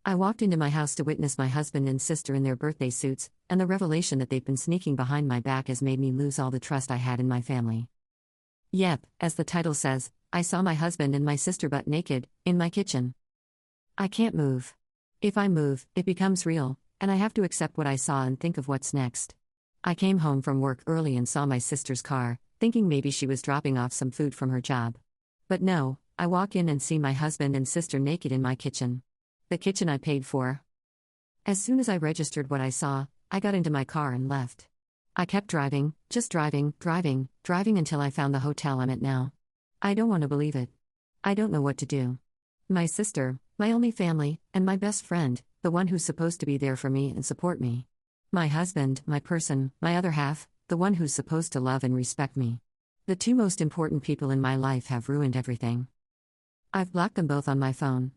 I walked into my house to witness my husband and sister in their birthday suits, and the revelation that they've been sneaking behind my back has made me lose all the trust I had in my family. Yep, as the title says, I saw my husband and my sister butt naked, in my kitchen. I can't move. If I move, it becomes real, and I have to accept what I saw and think of what's next. I came home from work early and saw my sister's car, thinking maybe she was dropping off some food from her job. But no, I walk in and see my husband and sister naked in my kitchen. The kitchen I paid for. As soon as I registered what I saw, I got into my car and left. I kept driving, just driving until I found the hotel I'm at now. I don't want to believe it. I don't know what to do. My sister, my only family, and my best friend, the one who's supposed to be there for me and support me. My husband, my person, my other half, the one who's supposed to love and respect me. The two most important people in my life have ruined everything. I've blocked them both on my phone.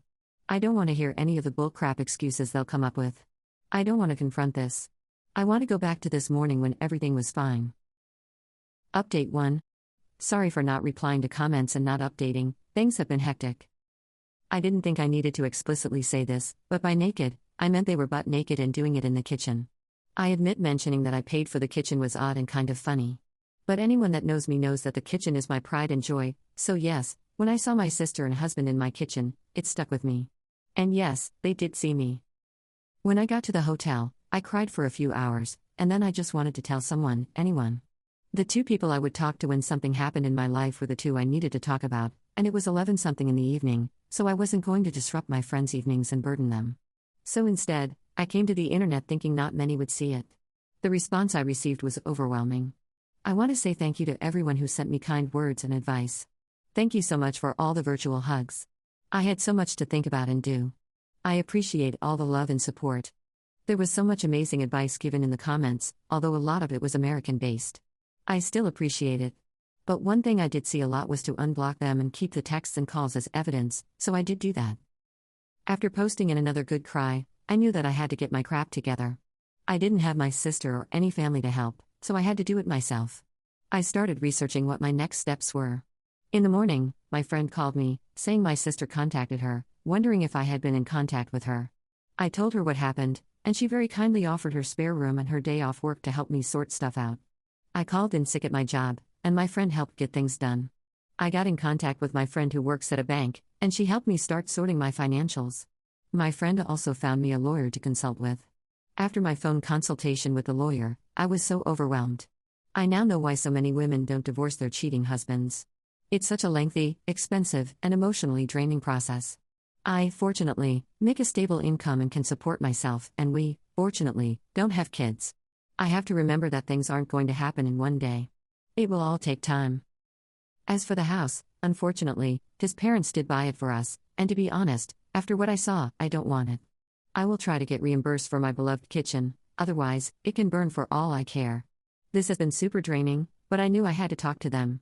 I don't want to hear any of the bullcrap excuses they'll come up with. I don't want to confront this. I want to go back to this morning when everything was fine. Update 1. Sorry for not replying to comments and not updating, things have been hectic. I didn't think I needed to explicitly say this, but by naked, I meant they were butt naked and doing it in the kitchen. I admit mentioning that I paid for the kitchen was odd and kind of funny. But anyone that knows me knows that the kitchen is my pride and joy, so yes, when I saw my sister and husband in my kitchen, it stuck with me. And yes, they did see me. When I got to the hotel, I cried for a few hours, and then I just wanted to tell someone, anyone. The two people I would talk to when something happened in my life were the two I needed to talk about, and it was 11-something in the evening, so I wasn't going to disrupt my friends' evenings and burden them. So instead, I came to the internet thinking not many would see it. The response I received was overwhelming. I want to say thank you to everyone who sent me kind words and advice. Thank you so much for all the virtual hugs. I had so much to think about and do. I appreciate all the love and support. There was so much amazing advice given in the comments, although a lot of it was American-based. I still appreciate it. But one thing I did see a lot was to unblock them and keep the texts and calls as evidence, so I did do that. After posting in another good cry, I knew that I had to get my crap together. I didn't have my sister or any family to help, so I had to do it myself. I started researching what my next steps were. In the morning, my friend called me, saying my sister contacted her, wondering if I had been in contact with her. I told her what happened, and she very kindly offered her spare room and her day off work to help me sort stuff out. I called in sick at my job, and my friend helped get things done. I got in contact with my friend who works at a bank, and she helped me start sorting my financials. My friend also found me a lawyer to consult with. After my phone consultation with the lawyer, I was so overwhelmed. I now know why so many women don't divorce their cheating husbands. It's such a lengthy, expensive, and emotionally draining process. I, fortunately, make a stable income and can support myself, and we, fortunately, don't have kids. I have to remember that things aren't going to happen in one day. It will all take time. As for the house, unfortunately, his parents did buy it for us, and to be honest, after what I saw, I don't want it. I will try to get reimbursed for my beloved kitchen, otherwise, it can burn for all I care. This has been super draining, but I knew I had to talk to them.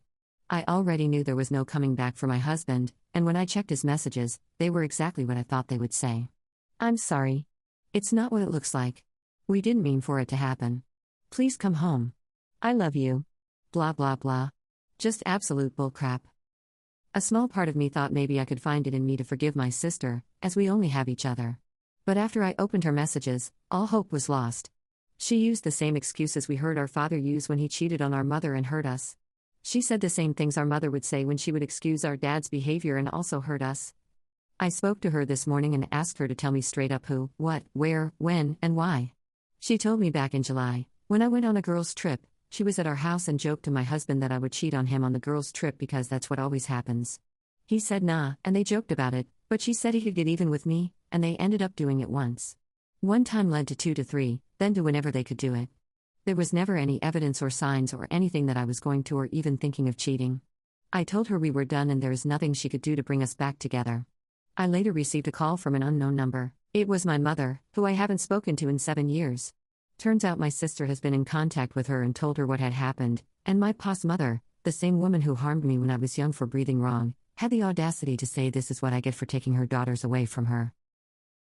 I already knew there was no coming back for my husband, and when I checked his messages, they were exactly what I thought they would say. I'm sorry. It's not what it looks like. We didn't mean for it to happen. Please come home. I love you. Blah blah blah. Just absolute bullcrap. A small part of me thought maybe I could find it in me to forgive my sister, as we only have each other. But after I opened her messages, all hope was lost. She used the same excuses we heard our father use when he cheated on our mother and hurt us. She said the same things our mother would say when she would excuse our dad's behavior and also hurt us. I spoke to her this morning and asked her to tell me straight up who, what, where, when, and why. She told me back in July, when I went on a girls' trip, she was at our house and joked to my husband that I would cheat on him on the girls' trip because that's what always happens. He said nah, and they joked about it, but she said he could get even with me, and they ended up doing it once. One time led to 2 to 3, then to whenever they could do it. There was never any evidence or signs or anything that I was going to or even thinking of cheating. I told her we were done and there is nothing she could do to bring us back together. I later received a call from an unknown number. It was my mother, who I haven't spoken to in 7 years. Turns out my sister has been in contact with her and told her what had happened, and my pa's mother, the same woman who harmed me when I was young for breathing wrong, had the audacity to say this is what I get for taking her daughters away from her.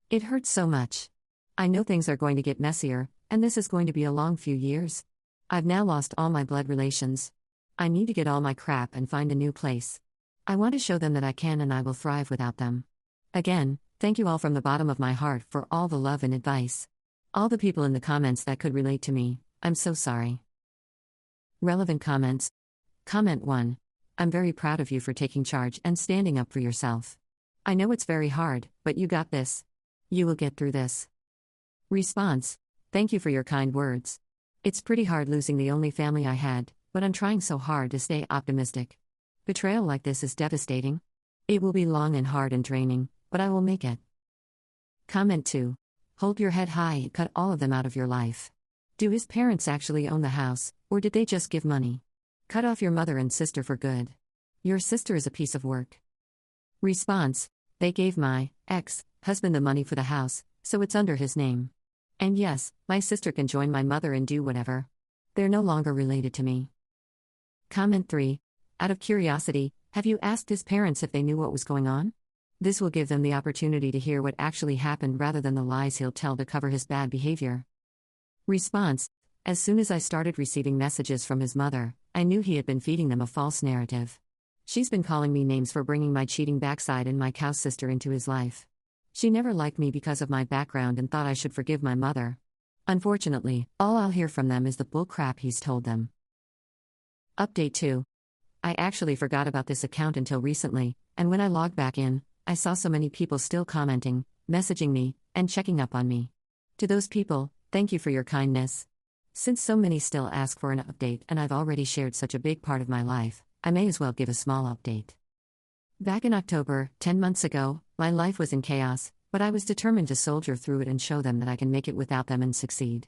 It hurts so much. I know things are going to get messier, and this is going to be a long few years. I've now lost all my blood relations. I need to get all my crap and find a new place. I want to show them that I can and I will thrive without them. Again, Thank you all from the bottom of my heart for all the love and advice. All the people in the comments that could relate to me, I'm so sorry. Relevant comments. Comment 1. I'm very proud of you for taking charge and standing up for yourself. I know it's very hard, but you got this. You will get through this. Response. Thank you for your kind words. It's pretty hard losing the only family I had, but I'm trying so hard to stay optimistic. Betrayal like this is devastating. It will be long and hard and draining, but I will make it. Comment 2. Hold your head high and cut all of them out of your life. Do his parents actually own the house, or did they just give money? Cut off your mother and sister for good. Your sister is a piece of work. Response. They gave my ex-husband the money for the house, so it's under his name. And yes, my sister can join my mother and do whatever. They're no longer related to me. Comment 3. Out of curiosity, have you asked his parents if they knew what was going on? This will give them the opportunity to hear what actually happened rather than the lies he'll tell to cover his bad behavior. Response. As soon as I started receiving messages from his mother, I knew he had been feeding them a false narrative. She's been calling me names for bringing my cheating backside and my cow sister into his life. She never liked me because of my background and thought I should forgive my mother. Unfortunately, all I'll hear from them is the bull crap he's told them. Update 2. I actually forgot about this account until recently, and when I logged back in, I saw so many people still commenting, messaging me, and checking up on me. To those people, thank you for your kindness. Since so many still ask for an update and I've already shared such a big part of my life, I may as well give a small update. Back in October, 10 months ago, my life was in chaos, but I was determined to soldier through it and show them that I can make it without them and succeed.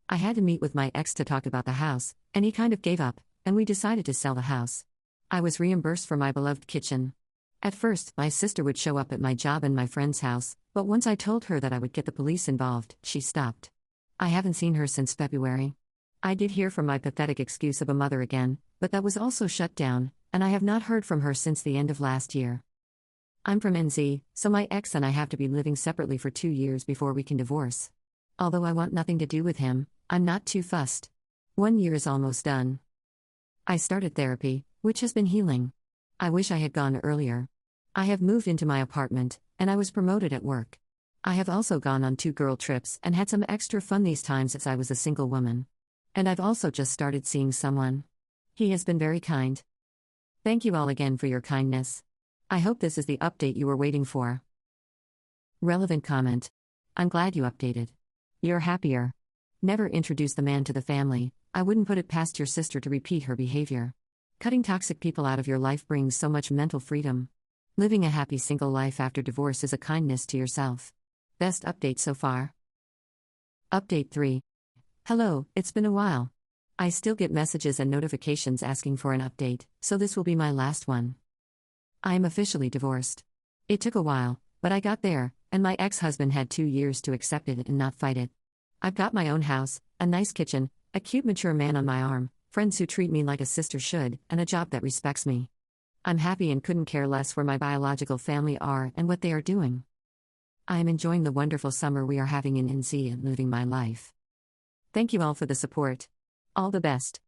I had to meet with my ex to talk about the house, and he kind of gave up, and we decided to sell the house. I was reimbursed for my beloved kitchen. At first, my sister would show up at my job and my friend's house, but once I told her that I would get the police involved, she stopped. I haven't seen her since February. I did hear from my pathetic excuse of a mother again, but that was also shut down, and I have not heard from her since the end of last year. I'm from NZ, so my ex and I have to be living separately for 2 years before we can divorce. Although I want nothing to do with him, I'm not too fussed. 1 year is almost done. I started therapy, which has been healing. I wish I had gone earlier. I have moved into my apartment, and I was promoted at work. I have also gone on 2 girl trips and had some extra fun these times as I was a single woman. And I've also just started seeing someone. He has been very kind. Thank you all again for your kindness. I hope this is the update you were waiting for. Relevant comment. I'm glad you updated. You're happier. Never introduce the man to the family. I wouldn't put it past your sister to repeat her behavior. Cutting toxic people out of your life brings so much mental freedom. Living a happy single life after divorce is a kindness to yourself. Best update so far. Update 3. Hello, it's been a while. I still get messages and notifications asking for an update, so this will be my last one. I am officially divorced. It took a while, but I got there, and my ex-husband had 2 years to accept it and not fight it. I've got my own house, a nice kitchen, a cute mature man on my arm, friends who treat me like a sister should, and a job that respects me. I'm happy and couldn't care less where my biological family are and what they are doing. I am enjoying the wonderful summer we are having in NZ and living my life. Thank you all for the support. All the best.